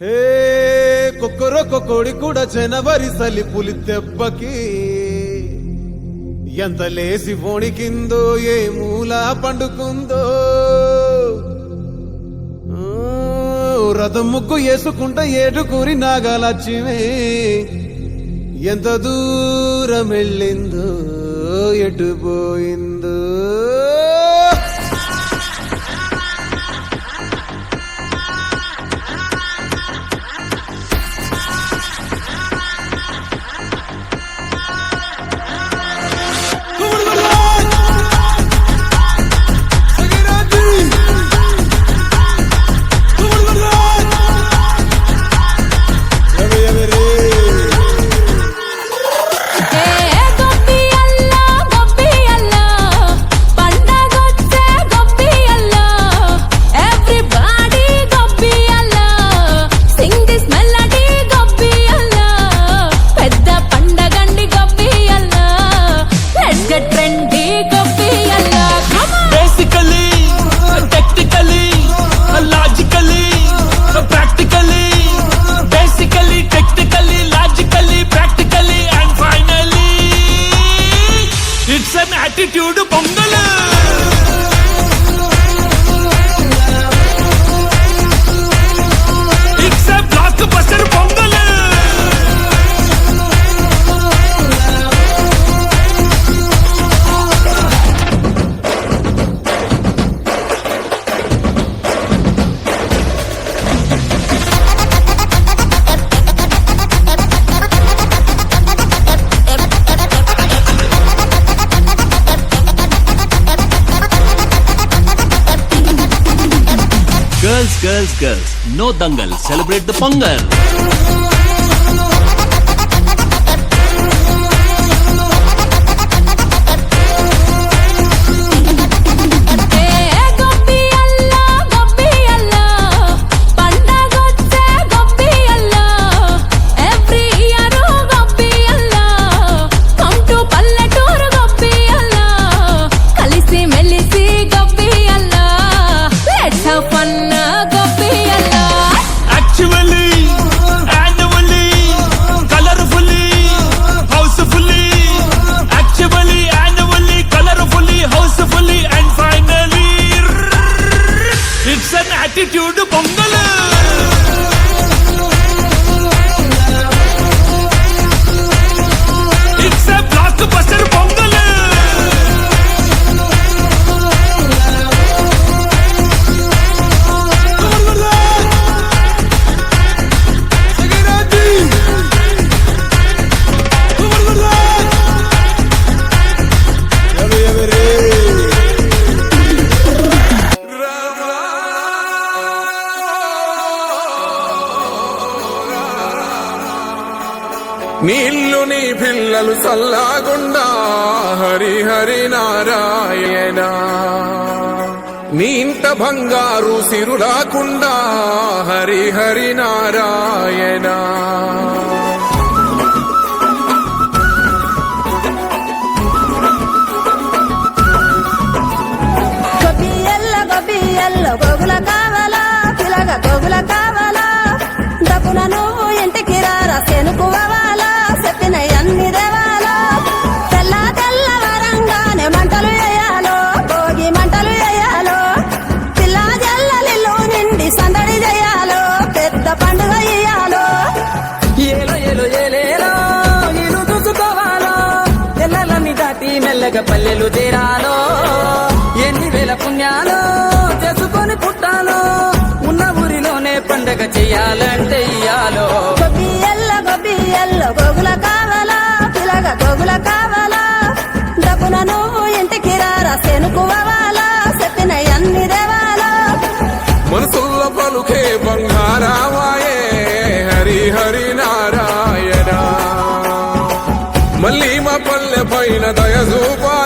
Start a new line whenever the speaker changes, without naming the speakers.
హే కొక్కరొక్క కోడి కూడా జనవరి సలి పులి దెబ్బకి ఎంత లేసి వణికిందో ఏ మూల పండుకుందో రథం ముగ్గు వేసుకుంట ఏడుకూరి నాగలక్ష్మి ఎంత దూరం వెళ్ళిందో ఎటు పోయిందో
attitude pongal it's a block buster pongal
Girls, no dangal, celebrate the Pongal.
attitude pongal it's a block buster pongal
నీళ్ళు నీ పిల్లలు చల్లగుండా హరి హరి నారాయణ నీ ఇంట బంగారు సిరులాకుండా హరి హరి నారాయణ
గోగుల కావాలా పిలగ గోగుల కావాలా డబ్బున నువ్వు ఇంటికి రారా సెనుకువాలా చెప్పిన అన్ని దేవాలో తెల్ల తెల్ల వరంగానే మంటలు వేయాలో భోగి మంటలు వేయాలో పిల్ల జల్లలిల్లు నిండి సందడి చేయాలో పెద్ద పండుగ ఇయ్యాలో
ఏలో ఏలో ఏలేలో ఇల్లు చూసుకోవాలో ఎల్లలన్నీ దాటి మెల్లగా పల్లెలు తీరాలో ఎన్ని వేల పుణ్యాలో చేసుకొని పుట్టాలో ఉన్న ఊరిలోనే పండగ చెయ్యాలంటే ఇయ్యాలో
గొబ్బియల్లో గోగుల కావాలా పిలగ గోగుల కావాలా డబ్బున నువ్వు ఇంటికి రారా సెనుకువాలా చెప్పిన అన్ని దేవాలో
మనసుల్ల పలుకే బంగారావాయే హరి హరి నారాయణ మళ్ళీ మా పల్లె పైన దయచూపా